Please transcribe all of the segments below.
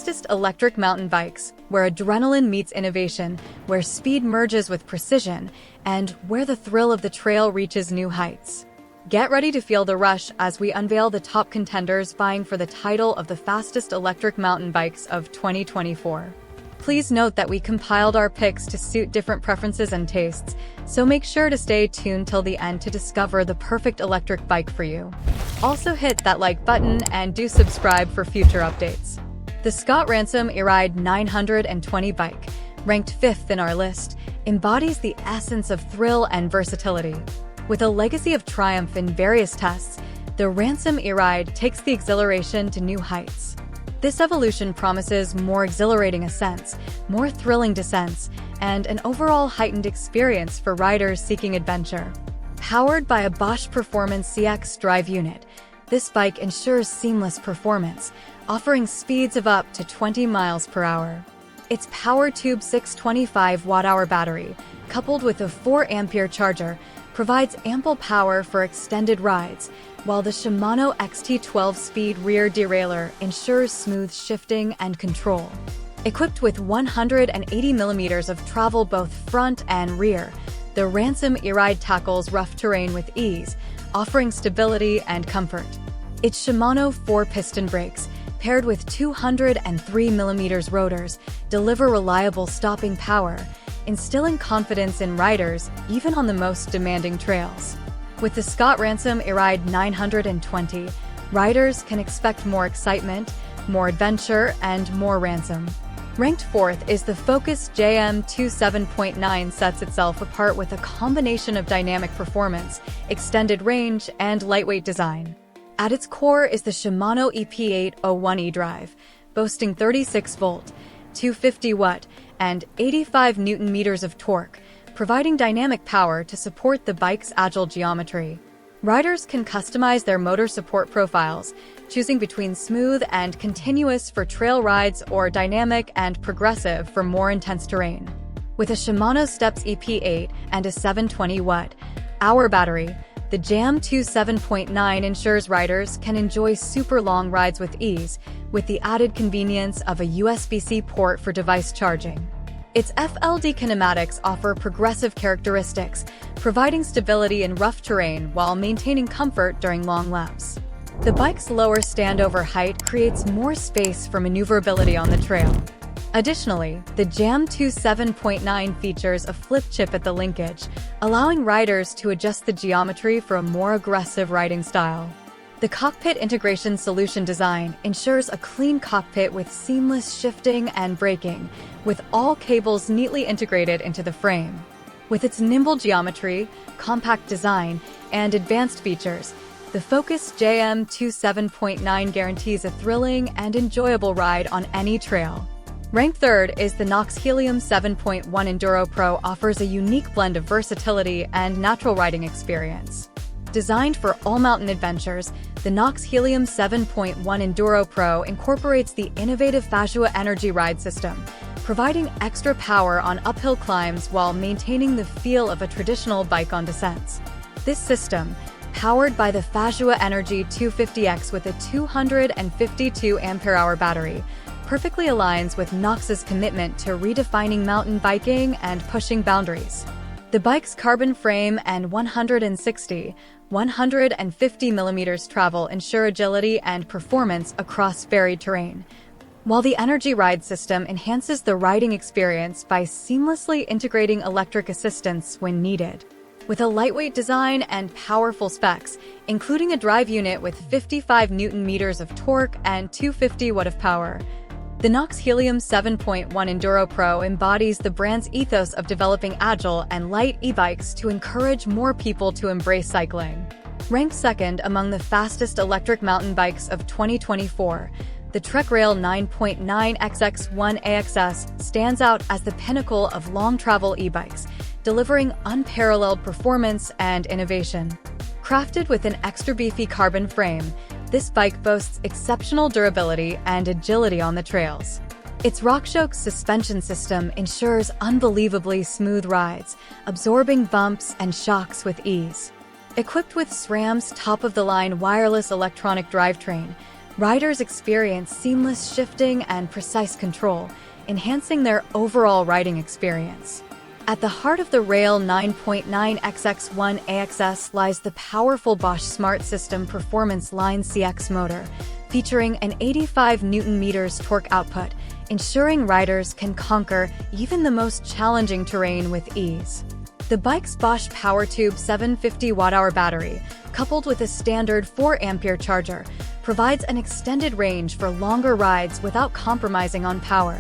fastest electric mountain bikes, where adrenaline meets innovation, where speed merges with precision, and where the thrill of the trail reaches new heights. Get ready to feel the rush as we unveil the top contenders vying for the title of the fastest electric mountain bikes of 2024. Please note that we compiled our picks to suit different preferences and tastes, so make sure to stay tuned till the end to discover the perfect electric bike for you. Also hit that like button and do subscribe for future updates. The SCOTT RANSOM eRIDE 920 bike, ranked 5th in our list, embodies the essence of thrill and versatility. With a legacy of triumph in various tests, the RANSOM eRIDE takes the exhilaration to new heights. This evolution promises more exhilarating ascents, more thrilling descents, and an overall heightened experience for riders seeking adventure. Powered by a Bosch Performance CX drive unit, this bike ensures seamless performance, offering speeds of up to 20 miles per hour. Its PowerTube 625 Wh battery, coupled with a 4-ampere charger, provides ample power for extended rides, while the Shimano XT12 speed rear derailleur ensures smooth shifting and control. Equipped with 180 millimeters of travel both front and rear, the RANSOM eRIDE tackles rough terrain with ease, offering stability and comfort. Its Shimano 4-piston brakes, paired with 203 millimeters rotors, deliver reliable stopping power, instilling confidence in riders even on the most demanding trails. With the SCOTT RANSOM eRIDE 920, riders can expect more excitement, more adventure, and more RANSOM. Ranked 4th is the Focus JAM2 7.9, sets itself apart with a combination of dynamic performance, extended range, and lightweight design. At its core is the Shimano EP801 eDrive, boasting 36-volt, 250-watt, and 85 Nm of torque, providing dynamic power to support the bike's agile geometry. Riders can customize their motor support profiles, choosing between smooth and continuous for trail rides or dynamic and progressive for more intense terrain. With a Shimano Steps EP8 and a 720-watt-hour battery, the JAM2 7.9 ensures riders can enjoy super long rides with ease, with the added convenience of a USB-C port for device charging. Its FLD kinematics offer progressive characteristics, providing stability in rough terrain while maintaining comfort during long laps. The bike's lower standover height creates more space for maneuverability on the trail. Additionally, the JAM2 7.9 features a flip chip at the linkage, allowing riders to adjust the geometry for a more aggressive riding style. The cockpit integration solution design ensures a clean cockpit with seamless shifting and braking, with all cables neatly integrated into the frame. With its nimble geometry, compact design, and advanced features, the Focus JAM2 7.9 guarantees a thrilling and enjoyable ride on any trail. Ranked 3rd is the Nox Helium 7.1 Enduro Pro, offers a unique blend of versatility and natural riding experience. Designed for all mountain adventures, the Nox Helium 7.1 Enduro Pro incorporates the innovative Focus energy ride system, providing extra power on uphill climbs while maintaining the feel of a traditional bike on descents. This system, powered by the Focus Energy 250X with a 252 ampere-hour battery, perfectly aligns with Nox's commitment to redefining mountain biking and pushing boundaries. The bike's carbon frame and 150 mm travel ensure agility and performance across varied terrain, while the Energy Ride system enhances the riding experience by seamlessly integrating electric assistance when needed. With a lightweight design and powerful specs, including a drive unit with 55 Nm of torque and 250 watt of power, the Nox Helium 7.1 Enduro Pro embodies the brand's ethos of developing agile and light e-bikes to encourage more people to embrace cycling. Ranked 2nd among the fastest electric mountain bikes of 2024, the TrekRail 9.9 XX1 AXS stands out as the pinnacle of long-travel e-bikes, delivering unparalleled performance and innovation. Crafted with an extra beefy carbon frame, this bike boasts exceptional durability and agility on the trails. Its RockShox suspension system ensures unbelievably smooth rides, absorbing bumps and shocks with ease. Equipped with SRAM's top-of-the-line wireless electronic drivetrain, Riders experience seamless shifting and precise control, enhancing their overall riding experience. At the heart of the Rail 9.9 XX1 AXS lies the powerful Bosch Smart System Performance Line CX motor, featuring an 85 Nm torque output, ensuring riders can conquer even the most challenging terrain with ease. The bike's Bosch PowerTube 750 Wh battery, coupled with a standard 4 ampere charger, provides an extended range for longer rides without compromising on power.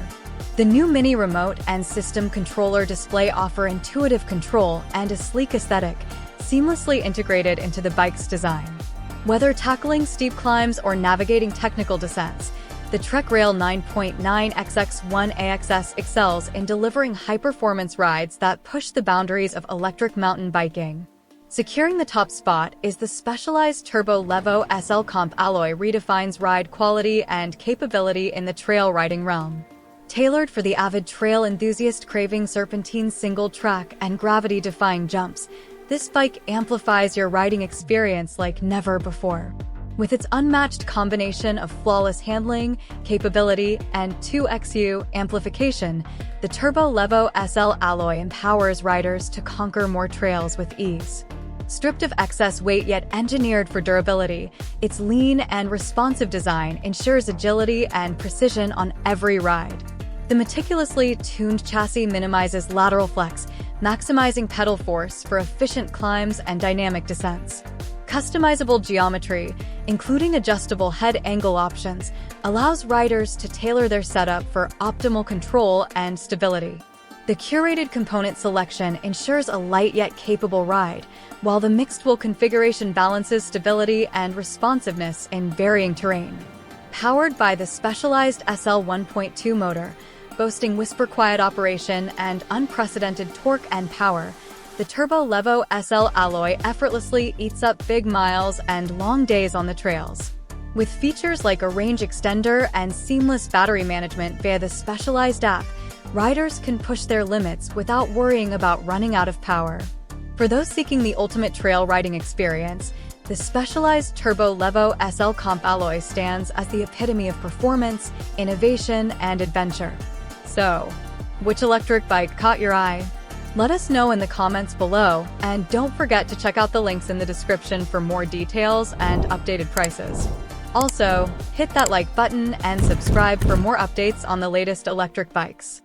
The new mini remote and system controller display offer intuitive control and a sleek aesthetic, seamlessly integrated into the bike's design. Whether tackling steep climbs or navigating technical descents, the Trek Rail 9.9 XX1 AXS excels in delivering high-performance rides that push the boundaries of electric mountain biking. Securing the top spot is the specialized turbo Levo SL Comp alloy redefines ride quality and capability in the trail riding realm. Tailored for the avid trail enthusiast craving serpentine single-track and gravity-defying jumps, this bike amplifies your riding experience like never before. With its unmatched combination of flawless handling, capability, and 2XU amplification, the Turbo Levo SL alloy empowers riders to conquer more trails with ease. Stripped of excess weight yet engineered for durability, its lean and responsive design ensures agility and precision on every ride. The meticulously tuned chassis minimizes lateral flex, maximizing pedal force for efficient climbs and dynamic descents. Customizable geometry, including adjustable head angle options, allows riders to tailor their setup for optimal control and stability. The curated component selection ensures a light yet capable ride, while the mixed-wheel configuration balances stability and responsiveness in varying terrain. Powered by the specialized SL 1.2 motor, boasting whisper-quiet operation and unprecedented torque and power, the Turbo Levo SL alloy effortlessly eats up big miles and long days on the trails. With features like a range extender and seamless battery management via the specialized app, riders can push their limits without worrying about running out of power. For those seeking the ultimate trail riding experience, the specialized Turbo Levo SL Comp alloy stands as the epitome of performance, innovation, and adventure. So, which electric bike caught your eye? Let us know in the comments below, and don't forget to check out the links in the description for more details and updated prices. Also, hit that like button and subscribe for more updates on the latest electric bikes.